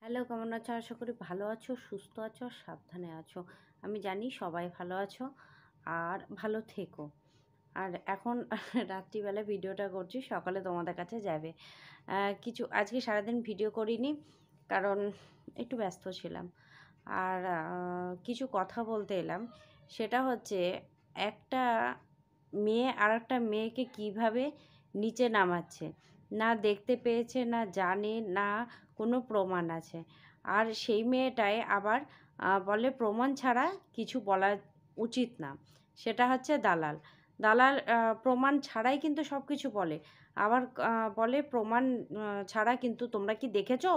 Hello, কেমন আছো? আশা করি ভালো আছো, সুস্থ আছো, সাবধানে আছো। আমি জানি সবাই ভালো আছো আর ভালো থেকো। আর এখন রাত্রিবেলা ভিডিওটা করছি, সকালে তোমাদের কাছে যাবে। কিছু আজকে সারাদিন ভিডিও করিনি, কারণ একটু ব্যস্ত ছিলাম। আর কিছু কথা বলতে এলাম, সেটা হচ্ছে একটা মেয়ে আরেকটা মেয়েকে কিভাবে নিচে নামাচ্ছে। না দেখতে পেয়েছে, না জানে, না কোনো প্রমাণ আছে। আর সেই মেয়েটাই আবার বলে প্রমাণ ছাড়া কিছু বলা উচিত না। সেটা হচ্ছে দালাল। দালাল প্রমাণ ছাড়াই কিন্তু সব কিছু বলে। আবার বলে প্রমাণ ছাড়া কিন্তু তোমরা কি দেখেছো?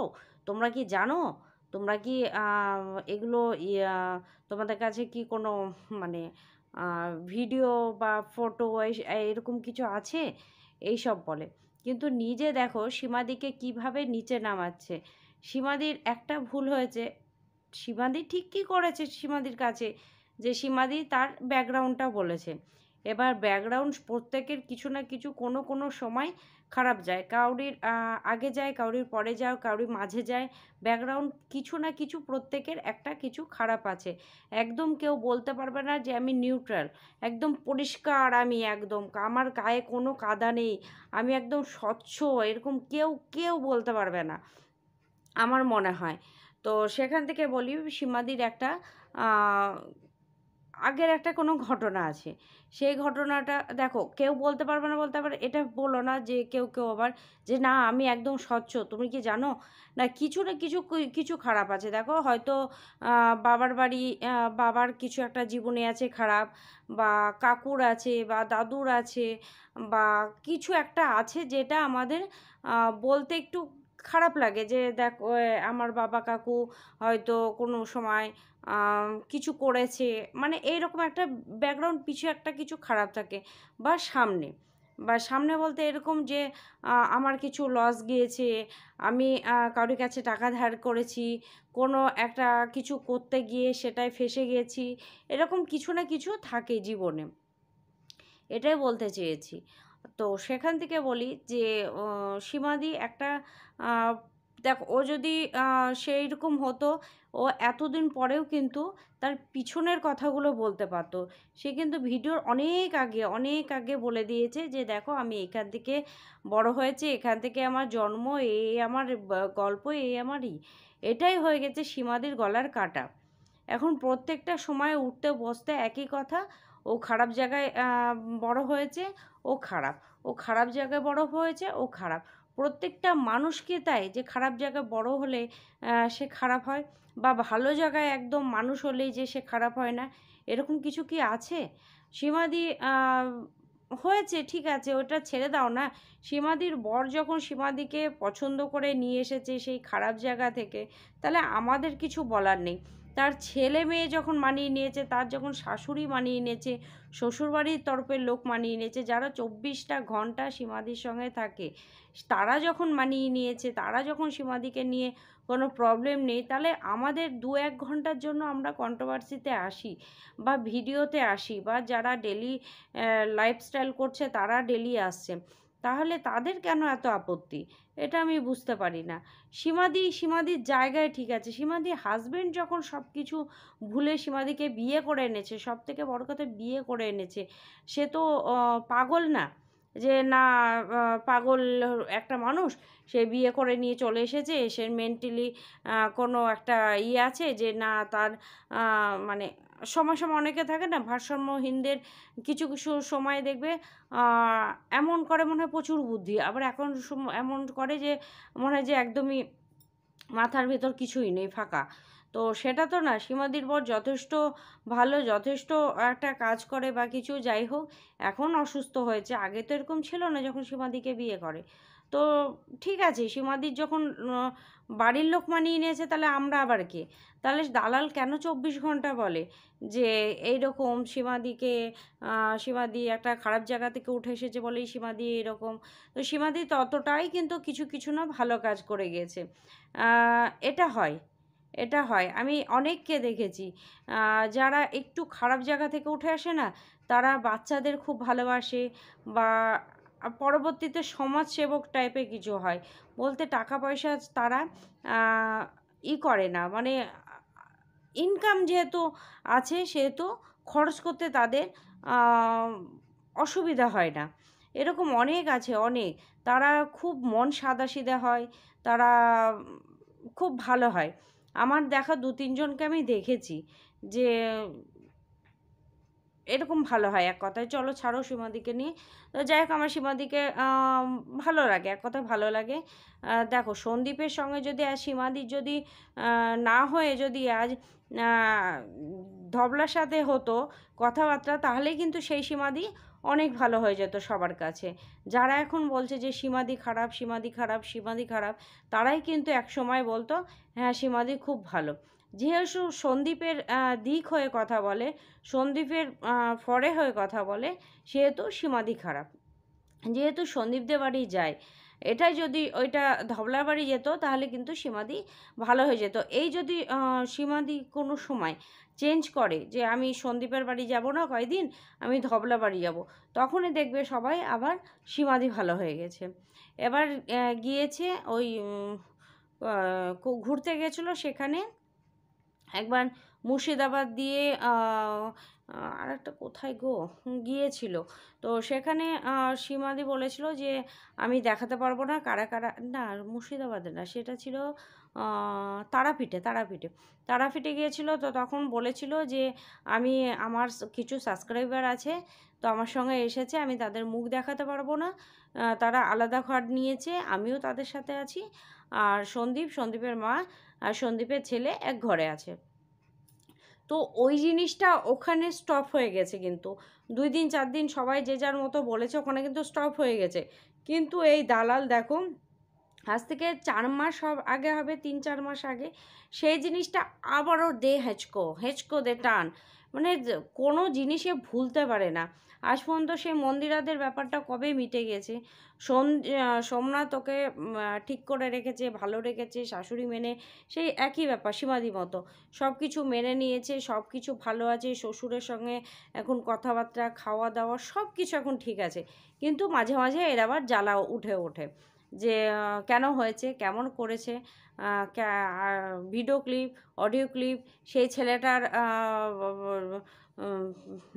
তোমরা কি জানো? তোমরা কি এগুলো তোমাদের কাছে কি কোনো মানে আ ভিডিও বা ফটো এরকম কিছু আছে? এইসব বলে। কিন্তু নিজে দেখো সীমাদিকে কিভাবে নিচে নামাচ্ছে। সীমাদির একটা ভুল হয়েছে। সীমাদি ঠিক কী করেছে সীমাদির কাছে? যে সীমাদি তার ব্যাকগ্রাউন্ডটা বলেছে। এবার ব্যাকগ্রাউন্ড প্রত্যেকের কিছু না কিছু কোনো সময় খারাপ যায়। কাউরির আগে যায়, কাউরির পরে যায়, কাউরির মাঝে যায়। ব্যাকগ্রাউন্ড কিছু না কিছু প্রত্যেকের একটা কিছু খারাপ আছে। একদম কেউ বলতে পারবে না যে আমি নিউট্রাল। একদম পরিষ্কার আমি একদম। আমার গায়ে কোনো কাদা নেই। আমি একদম স্বচ্ছ, এরকম কেউ বলতে পারবে না, আমার মনে হয়। তো সেখান থেকে বলি সীমাদির একটা আ আগের একটা কোনো ঘটনা আছে। সেই ঘটনাটা দেখো কেউ বলতে পারবে না, বলতে পারে এটা বলো না যে কেউ আবার যে না আমি একদম স্বচ্ছ। তুমি কি জানো? না কিছু না কিছু কিছু খারাপ আছে। দেখো হয়তো আ বাবার বাড়ি বাবার কিছু একটা জীবনে আছে খারাপ, বা কাকুর আছে, বা দাদুর আছে, বা কিছু একটা আছে যেটা আমাদের বলতে একটু খারাপ লাগে যে দেখো আমার বাবা কাকু হয়তো কোনো সময় কিছু করেছে, মানে এইরকম একটা ব্যাকগ্রাউন্ড পিছু একটা কিছু খারাপ থাকে। বা সামনে বা সামনে বলতে এরকম যে আমার কিছু লস গিয়েছে, আমি কারোর কাছে টাকা ধার করেছি, কোনো একটা কিছু করতে গিয়ে সেটায় ফেঁসে গেছি, এরকম কিছু না কিছু থাকে জীবনে। এটাই বলতে চেয়েছি। তো সেখান থেকে বলি যে সীমাদি একটা দেখো ও যদি সেইরকম হতো, ও এতদিন পরেও কিন্তু তার পিছনের কথাগুলো বলতে পারতো। সে কিন্তু ভিডিওর অনেক আগে বলে দিয়েছে যে দেখো আমি এখান থেকে বড় হয়েছি, এখান থেকে আমার জন্ম, এই আমার গল্প, এই আমারই। এটাই হয়ে গেছে সীমাদির গলার কাঁটা। এখন প্রত্যেকটা সময়ে উঠতে বসতে একই কথা। ও খারাপ জায়গায় বড় হয়েছে, ও খারাপ। ও খারাপ জায়গায় বড় হয়েছে, ও খারাপ। প্রত্যেকটা মানুষকে তাই যে খারাপ জায়গায় বড় হলে সে খারাপ হয়, বা ভালো জায়গায় একদম মানুষ হলেই যে সে খারাপ হয় না, এরকম কিছু কি আছে? সীমাদি হয়েছে ঠিক আছে, ওটা ছেড়ে দাও না। সীমাদির বর যখন সীমাদিকে পছন্দ করে নিয়ে এসেছে সেই খারাপ জায়গা থেকে, তাহলে আমাদের কিছু বলার নেই। তার ছেলে মেয়ে যখন মানিয়ে নিয়েছে, তার যখন শাশুড়ি মানিয়ে নিয়েছে, শ্বশুরবাড়ির তরফের লোক মানিয়ে নিয়েছে, যারা ২৪টা ঘন্টা সীমাদির সঙ্গে থাকে, তারা যখন মানিয়ে নিয়েছে, তারা যখন সীমাদিকে নিয়ে কোনো প্রবলেম নেই, তাহলে আমাদের ২-১ ঘন্টার জন্য আমরা কন্ট্রোভার্সিতে আসি, বা ভিডিওতে আসি, বা যারা ডেলি লাইফস্টাইল করছে তারা ডেলি আসছে, তাহলে তাদের কেন এত আপত্তি? এটা আমি বুঝতে পারি না। সীমাদির জায়গায় ঠিক আছে। সীমাদির হাসব্যান্ড যখন সব কিছু ভুলে সীমাদিকে বিয়ে করে এনেছে, সবথেকে বড় কথা বিয়ে করে এনেছে, সে তো পাগল না। যে না পাগল একটা মানুষ, সে বিয়ে করে নিয়ে চলে এসেছে, সে মেন্টালি কোনো একটা আছে যে না তার মানে সময় অনেকে থাকে না ভারসাম্যহীনদের, কিছু সময় দেখবে আ এমন করে মনে হয় প্রচুর বুদ্ধি। আবার এখন এমন করে যে মনে হয় যে একদমই মাথার ভেতর কিছুই নেই, ফাঁকা। তো সেটা তো না। সীমাদির বর যথেষ্ট ভালো, যথেষ্ট একটা কাজ করে বা কিছু, যাই হোক, এখন অসুস্থ হয়েছে। আগে তো এরকম ছিল না যখন সীমাদিকে বিয়ে করে। তো ঠিক আছে, সীমাদির যখন বাড়ির লোক মানিয়ে নিয়েছে, তাহলে আমরা আবার কে? তাহলে দালাল কেন ২৪ ঘন্টা বলে যে এইরকম সীমাদিকে সীমাদি একটা খারাপ জায়গা থেকে উঠে এসেছে বলেই সীমাদি এরকম। তো সীমাদি ততটাই কিন্তু কিছু না ভালো কাজ করে গিয়েছে। আ এটা হয়, এটা হয়। আমি অনেককে দেখেছি যারা একটু খারাপ জায়গা থেকে উঠে আসে না, তারা বাচ্চাদের খুব ভালোবাসে, বা পরবর্তীতে সমাজসেবক টাইপের কিছু হয়। বলতে টাকা পয়সা তারা আ করে না, মানে ইনকাম যেহেতু আছে সেহেতু খরচ করতে তাদের অসুবিধা হয় না। এরকম অনেক আছে, অনেক। তারা খুব মন সাদাসিধে হয়, তারা খুব ভালো হয়। আমার দেখা ২-৩ জনকে আমি দেখেছি যে এরকম ভালো হয়। এক কথায় চলো ছাড়ো সীমাদিকে নিয়ে। তো যাই হোক আমার সীমাদিকে ভালো লাগে, এক কথায় ভালো লাগে। দেখো সন্দীপের সঙ্গে যদি আজ সীমাদির যদি না হয়ে যদি আজ আ ধবলার সাথে হতো কথাবার্তা, তাহলেই কিন্তু সেই সীমাদি অনেক ভালো হয়ে যেত সবার কাছে। যারা এখন বলছে যে সীমাদি খারাপ, সীমাদি খারাপ, সীমাদি খারাপ, তারাই কিন্তু একসময় বলতো হ্যাঁ সীমাদি খুব ভালো। যেহেতু সন্দীপের দিক হয়ে কথা বলে, সন্দীপের ফরে হয়ে কথা বলে, সেহেতু সীমাদি খারাপ। যেহেতু সন্দীপদের বাড়ি যায়, এটাই যদি ওইটা ধবলার বাড়ি যেত তাহলে কিন্তু সীমাদি ভালো হয়ে যেত। এই যদি সীমাদি কোনো সময় চেঞ্জ করে যে আমি সন্দীপের বাড়ি যাব না কয়দিন, আমি ধবলা বাড়ি যাব, তখনই দেখবে সবাই আবার সীমাদি ভালো হয়ে গেছে। এবার গিয়েছে ওই ঘুরতে গেছিলো, সেখানে একবার মুর্শিদাবাদ দিয়ে আরেকটা কোথায় গো গিয়েছিল। তো সেখানে সীমাদি বলেছিল যে আমি দেখাতে পারবো না কারা কারা, না মুর্শিদাবাদে না, সেটা ছিল তারাপীঠে, তারাপীঠে, তারাপীঠে গিয়েছিল। তো তখন বলেছিল যে আমি আমার কিছু সাবস্ক্রাইবার আছে, তো আমার সঙ্গে এসেছে, আমি তাদের মুখ দেখাতে পারবো না, তারা আলাদা ঘর নিয়েছে, আমিও তাদের সাথে আছি, আর সন্দীপের মা আর সন্দীপের ছেলে এক ঘরে আছে। তো ওই জিনিসটা ওখানে স্টপ হয়ে গেছে, কিন্তু ২ দিন ৪ দিন সবাই যে যার মতো বলেছে, ওখানে কিন্তু স্টপ হয়ে গেছে। কিন্তু এই দালাল দেখো আজ থেকে ৪ মাস আগে হবে, ৩-৪ মাস আগে সেই জিনিসটা আবারও দে হেঁচকো হেঁচকো দে টান, মানে কোনো জিনিসে ভুলতে পারে না। আজ পর্যন্ত সেই মন্দিরাদের ব্যাপারটা কবে মিটে গেছে। সোমনাথ ওকে ঠিক করে রেখেছে, ভালো রেখেছে, শাশুড়ি মেনে সেই একই ব্যাপার সীমাদি মতো সব কিছু মেনে নিয়েছে, সব কিছু ভালো আছে, শ্বশুরের সঙ্গে এখন কথাবার্তা, খাওয়া দাওয়া সব কিছু এখন ঠিক আছে। কিন্তু মাঝে মাঝে এর আবার জ্বালা উঠে ওঠে যে কেন হয়েছে, কেমন করেছে, ভিডিও ক্লিপ, অডিও ক্লিপ, সেই ছেলেটার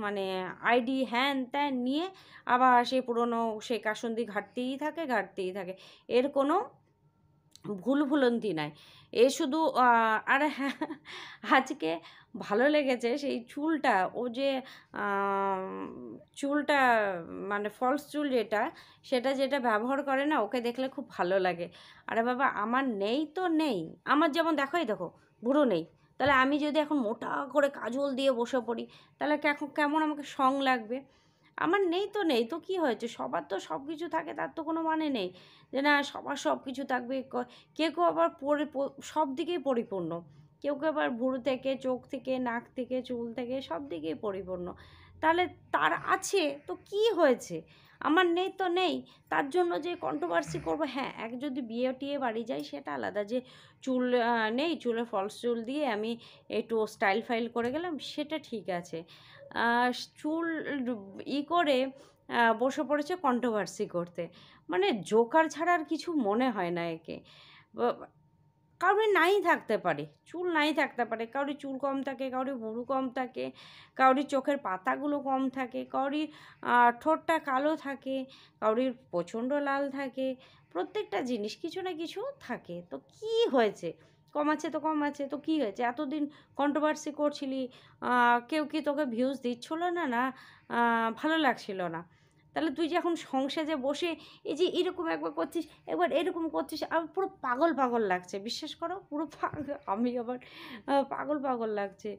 মানে আইডি হ্যান ত্যান নিয়ে আবার সেই পুরনো সেই কাসুন্দি ঘাটতেই থাকে, ঘাটতেই থাকে। এর কোনো ভুলভুলন্তি নাই। এ শুধু আর হ্যাঁ, আজকে ভালো লেগেছে সেই চুলটা, ও যে চুলটা মানে ফলস চুল যেটা, সেটা যেটা ব্যবহার করে না, ওকে দেখলে খুব ভালো লাগে। আরে বাবা আমার নেই তো নেই, আমার যেমন দেখো এই দেখো ভুরু নেই, তাহলে আমি যদি এখন মোটা করে কাজল দিয়ে বসে পড়ি, তাহলে কেমন আমাকে সং লাগবে। আমার নেই তো নেই, তো কী হয়েছে, সবার তো সব কিছু থাকে, তার তো কোনো মানে নেই যে না সবার সব কিছু থাকবে। কেউ কেউ আবার সব দিকেই পরিপূর্ণ, কেউ কেউ আবার ভুরু থেকে, চোখ থেকে, নাক থেকে, চুল থেকে সব দিকেই পরিপূর্ণ। তাহলে তার আছে তো কী হয়েছে, আমার নেই তো নেই, তার জন্য যে কন্ট্রোভার্সি করবো। হ্যাঁ এক যদি বিয়ে টিয়ে বাড়ি যাই সেটা আলাদা, যে চুল নেই, চুলে ফলস চুল দিয়ে আমি একটু স্টাইল ফাইল করে গেলাম, সেটা ঠিক আছে। চুল করে বসে পড়েছে কন্ট্রোভার্সি করতে, মানে জোকার ছাড়া আর কিছু মনে হয় না একে। কারোর নাই থাকতে পারে, চুল নাই থাকতে পারে, কারোর চুল কম থাকে, কারোর ভুরু কম থাকে, কারোর চোখের পাতাগুলো কম থাকে, কারোর ঠোঁটটা কালো থাকে, কারোর প্রচণ্ড লাল থাকে, প্রত্যেকটা জিনিস কিছু না কিছু থাকে। তো কি হয়েছে, কম আছে তো কম আছে, তো কী হয়েছে, এতদিন কন্ট্রোভার্সি করছিলি, কেউ কি তোকে ভিউজ দিচ্ছিল না, না ভালো লাগছিল না, তাহলে তুই যে এখন সংসারে বসে এই যে এরকম একবার করছিস, একবার এরকম করছিস, আমার পুরো পাগল পাগল লাগছে, বিশ্বাস করো পুরো পাগল, আমি আবার পাগল পাগল লাগছে।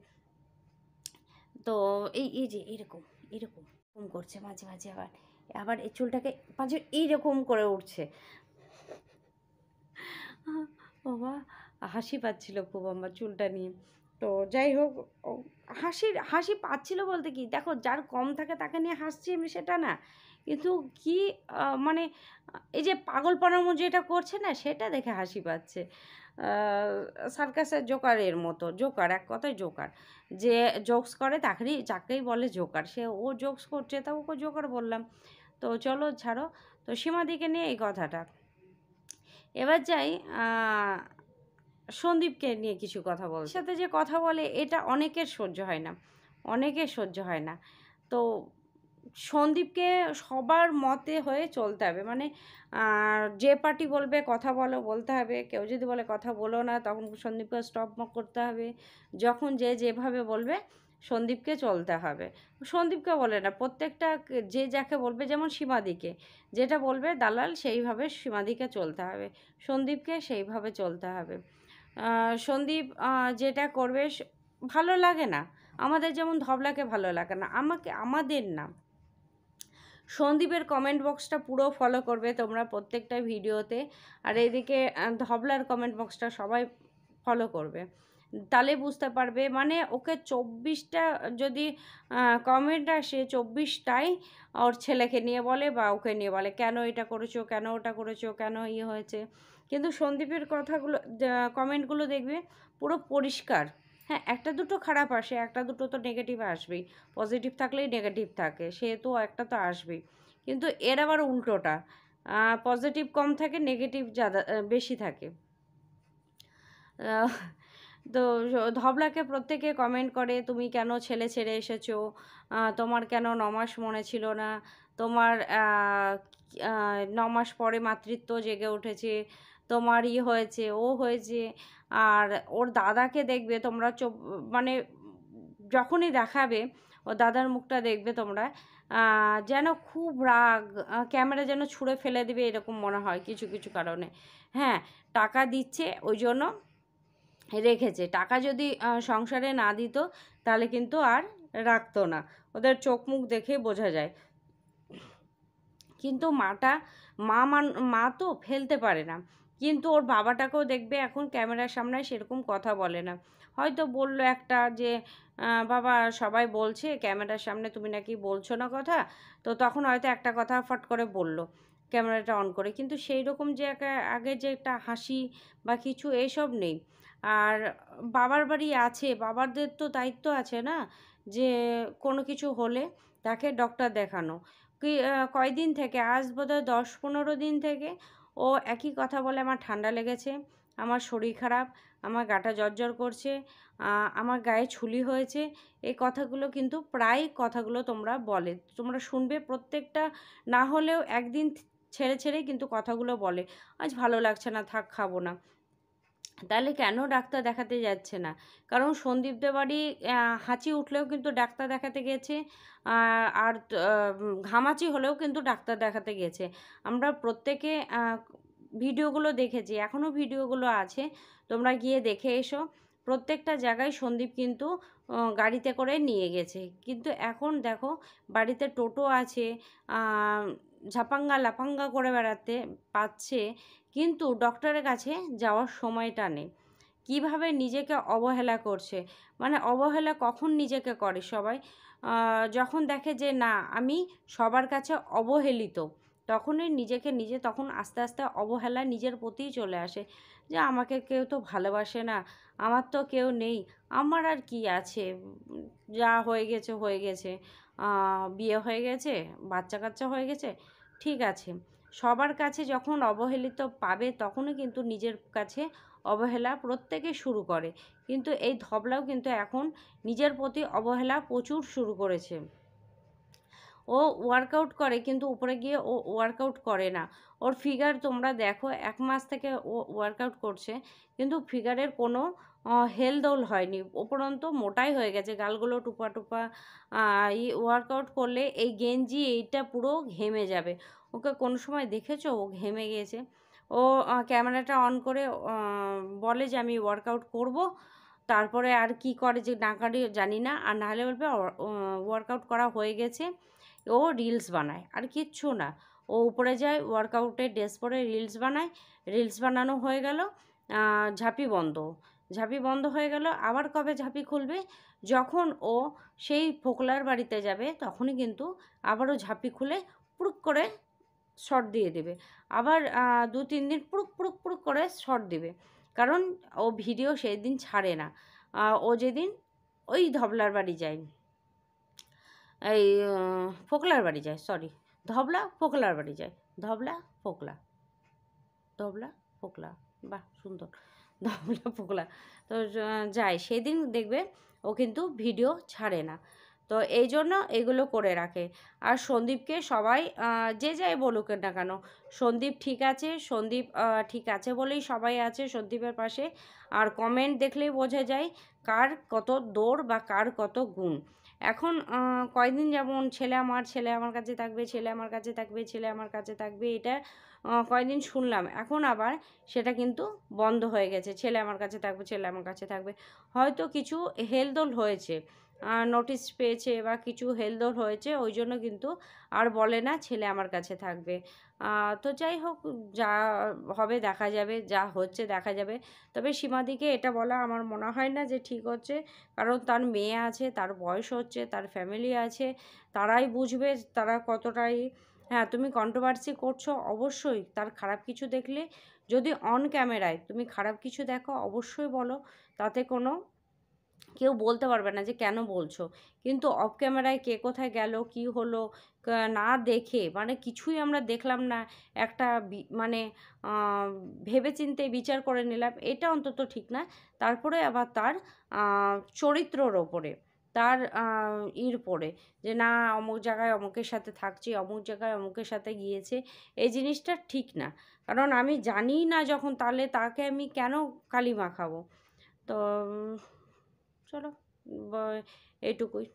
তো এই যে এরকম এরকম এরকম করছে মাঝে মাঝে, আবার আবার এই চুলটাকে মাঝে এইরকম করে উঠছে। বাবা হাসি পাচ্ছিল খুব আমার চুলটা নিয়ে। তো যাই হোক, হাসি পাচ্ছিল বলতে কি, দেখো যার কম থাকে তাকে নিয়ে হাসছি আমি সেটা না, কিন্তু কি মানে এই যে পাগলপনার মধ্যে যেটা করছে না, সেটা দেখে হাসি পাচ্ছে। সার্কাসের জোকারের মতো, জোকার এক কথায় জোকার, যে জোকস করে যাকেই বলে জোকার, সে ও জোকস করছে তা ওকে জোকার বললাম। তো চলো ছাড়ো, তো সীমাদিকে নিয়ে এই কথাটা। এবার যাই সন্দীপকে নিয়ে কিছু কথা বল, সাথে যে কথা বলে এটা অনেকের সহ্য হয় না, অনেকের সহ্য হয় না। তো সন্দীপকে সবার মতে হয়ে চলতে হবে, মানে যে পার্টি বলবে কথা বলো বলতে হবে, কেউ যদি বলে কথা বলো না তখন সন্দীপকে স্টপ করতে হবে। যখন যে যেভাবে বলবে সন্দীপকে চলতে হবে। সন্দীপকে বলে না, প্রত্যেকটা যে যাকে বলবে, যেমন সীমাদিকে যেটা বলবে দালাল সেইভাবে সীমাদিকে চলতে হবে, সন্দীপকে সেইভাবে চলতে হবে। সন্দীপ যেটা করবে ভালো লাগে না, আমাদের যেমন ধবলাকে ভালো লাগে না, আমাদের না, সন্দীপের কমেন্ট বক্সটা পুরো ফলো করবে তোমরা প্রত্যেকটা ভিডিওতে। আর এইদিকে ধবলার কমেন্ট বক্সটা সবাই ফলো করবে, তাহলে বুঝতে পারবে। মানে ওকে 24টা যদি কমেন্ট আসে, 24টাই ওর ছেলেকে নিয়ে বলে বা ওকে নিয়ে বলে, কেন এটা করেছো, কেন ওটা করেছো, কেন ইয়ে হয়েছে। কিন্তু সন্দীপের কথাগুলো, কমেন্টগুলো দেখবে পুরো পরিষ্কার। হ্যাঁ, একটা দুটো খারাপ আসে, একটা দুটো তো নেগেটিভ আসবেই, পজিটিভ থাকলেই নেগেটিভ থাকে, সে তো একটা তো আসবেই। কিন্তু এর আবার উল্টোটা, পজিটিভ কম থাকে, নেগেটিভ বেশি থাকে। তো ধবলাকে প্রত্যেকে কমেন্ট করে, তুমি কেন ছেলে ছেড়ে এসেছো, তোমার কেন 9 মাস মনে ছিল না, তোমার 9 মাস পরে মাতৃত্ব জেগে উঠেছে, তোমার হয়েছে ও হয়েছে। আর ওর দাদাকে দেখবে তোমরা, মানে যখনই দেখাবে ওর দাদার মুখটা দেখবে তোমরা, যেন খুব রাগ, ক্যামেরা যেন ছুঁড়ে ফেলে দেবে এরকম মনে হয় কিছু কিছু কারণে। হ্যাঁ, টাকা দিচ্ছে ওই জন্য রেখেছে, টাকা যদি সংসারে না দিত তাহলে কিন্তু আর রাখতো না, ওদের চোখ মুখ দেখেই বোঝা যায়। কিন্তু মা তো ফেলতে পারে না, কিন্তু ওর বাবাটাকেও দেখবে এখন ক্যামেরার সামনে সেরকম কথা বলে না। হয়তো বলল একটা যে বাবা সবাই বলছে ক্যামেরার সামনে তুমি নাকি বলছো না কথা, তো তখন হয়তো একটা কথা ফট করে বলল ক্যামেরাটা অন করে, কিন্তু সেই রকম যে আগে যে একটা হাসি বা কিছু এইসব নেই। আর বাবার বাড়ি আছে, বাবাদের তো দায়িত্ব আছে না, যে কোনো কিছু হলে তাকে ডক্টর দেখানো। কয়দিন থেকে, আজ বোধহয় 10-15 দিন থেকে ও একই কথা বলে, আমার ঠান্ডা লেগেছে, আমার শরীর খারাপ, আমার গাটা জ্বর করছে, আমার গায়ে ছুলি হয়েছে। এই কথাগুলো কিন্তু প্রায় কথাগুলো তোমরা শুনবে, প্রত্যেকটা না হলেও একদিন ছেড়ে ছেড়েই কিন্তু কথাগুলো বলে, আজ ভালো লাগছে না, থাক খাবো না। তাহলে কেন ডাক্তার দেখাতে যাচ্ছে না? কারণ সন্দীপদের বাড়ি হাঁচি উঠলেও কিন্তু ডাক্তার দেখাতে গেছে, আর ঘামাচি হলেও কিন্তু ডাক্তার দেখাতে গেছে। আমরা প্রত্যেকে ভিডিওগুলো দেখেছি, এখনও ভিডিওগুলো আছে, তোমরা গিয়ে দেখে এসো। প্রত্যেকটা জায়গায় সন্দীপ কিন্তু গাড়িতে করে নিয়ে গেছে, কিন্তু এখন দেখো বাড়িতে টোটো আছে, ঝাপাঙ্গা লাপাঙ্গা করে বেড়াতে পাচ্ছে, কিন্তু ডক্টরের কাছে যাওয়ার সময়টা নেই। কিভাবে নিজেকে অবহেলা করছে, মানে অবহেলা কখন নিজেকে করে সবাই, যখন দেখে যে না আমি সবার কাছে অবহেলিত, তখনই নিজেকে নিজে, তখন আস্তে আস্তে অবহেলা নিজের প্রতিই চলে আসে, যে আমাকে কেউ তো ভালোবাসে না, আমার তো কেউ নেই, আমার আর কি আছে, যা হয়ে গেছে হয়ে গেছে, বিয়ে হয়ে গেছে, বাচ্চা কাচ্চা হয়ে গেছে, ঠিক আছে। সবার কাছে যখন অবহেলিত পাবে তখনই কিন্তু নিজের কাছে অবহেলা প্রত্যেকে শুরু করে। কিন্তু এই ধবলাও কিন্তু এখন নিজের প্রতি অবহেলা প্রচুর শুরু করেছে। ও ওয়ার্কআউট করে কিন্তু উপরে গিয়ে ও ওয়ার্কআউট করে না। ওর ফিগার তোমরা দেখো, 1 মাস থেকে ও ওয়ার্কআউট করছে, কিন্তু ফিগারের কোনো হেলদোল হয়নি, উপরন্ত মোটাই হয়ে গেছে, গালগুলো টুপা টুপা। ওয়ার্কআউট করলে এই গেঞ্জি এইটা পুরো ঘেমে যাবে। ওকে কোনো সময় দেখেছো ও ঘেমে গিয়েছে? ও ক্যামেরাটা অন করে বলে যে আমি ওয়ার্কআউট করব, তারপরে আর কি করে যে না করে জানি না, আর নাহলে বলবে ওয়ার্কআউট করা হয়ে গেছে। ও রিলস বানায়, আর কিচ্ছু না। ও উপরে যায়, ওয়ার্কআউটের ড্রেস পরে রিলস বানায়, রিলস বানানো হয়ে গেল, ঝাঁপি বন্ধ হয়ে গেল, আবার কবে ঝাঁপি খুলবে? যখন ও সেই ফোকলার বাড়িতে যাবে তখনই কিন্তু আবারও ঝাঁপি খুলে পুরুক করে শর্ট দিয়ে দেবে, আবার 2-3 দিন পুরুক পুরুক পুরুক করে শর্ট দেবে, কারণ ও ভিডিও সেই দিন ছাড়ে না। ও যেদিন ওই ধবলার বাড়ি যায়, এই ফোকলার বাড়ি যায়, সরি, ধবলা ফোকলার বাড়ি যায়, ধবলা ফোকলা, ধবলা ফোকলা, বাহ সুন্দর। দমলা পোকলা। তো যায় সেদিন দেখবে ও কিন্তু ভিডিও ছাড়ে না। তো এই জন্য এগুলো করে রাখে। আর সন্দীপকে সবাই যে যাই বলুক না কেন, সন্দীপ ঠিক আছে, সন্দীপ ঠিক আছে বলেই সবাই আছে সন্দীপের পাশে। আর কমেন্ট দেখলেই বোঝা যায় কার কত দৌড় বা কার কত গুণ। এখন কয়দিন যেমন ছেলে আমার কাছে থাকবে, ছেলে আমার কাছে থাকবে, ছেলে আমার কাছে থাকবে, এটা কয়দিন শুনলাম। এখন আবার সেটা কিন্তু বন্ধ হয়ে গেছে। ছেলে আমার কাছে থাকবে, ছেলে আমার কাছে থাকবে। হয়তো কিছু হেলদোল হয়েছে, নোটিশ পেয়েছে বা কিছু হেলদোল হয়েছে, ওই জন্য কিন্তু আর বলে না ছেলে আমার কাছে থাকবে। তো যাই হোক, যা হবে দেখা যাবে, যা হচ্ছে দেখা যাবে। তবে সীমাদিকে এটা বলা আমার মনে হয় না যে ঠিক হচ্ছে, কারণ তার মেয়ে আছে, তার বয়স হচ্ছে, তার ফ্যামিলি আছে, তারাই বুঝবে তারা কতটাই। হ্যাঁ, তুমি কন্ট্রোভার্সি করছো অবশ্যই, তার খারাপ কিছু দেখলে যদি অন ক্যামেরায় তুমি খারাপ কিছু দেখো অবশ্যই বলো, তাতে কোনো কেউ বলতে পারবে না যে কেন বলছো। কিন্তু অফ ক্যামেরায় কে কোথায় গেল, কি হলো, না দেখে মানে কিছুই আমরা দেখলাম না, একটা মানে ভেবেচিন্তে বিচার করে নিলাম, এটা অন্তত ঠিক না। তারপরে আবার তার চরিত্রর ওপরে, তার ইর পরে, যে না অমুক জায়গায় অমুকের সাথে থাকছি, অমুক জায়গায় অমুকের সাথে গিয়েছে, এই জিনিসটা ঠিক না। কারণ আমি জানিই না যখন, তাহলে তাকে আমি কেন কালি মাখাবো। তো চলো, এইটুকুই।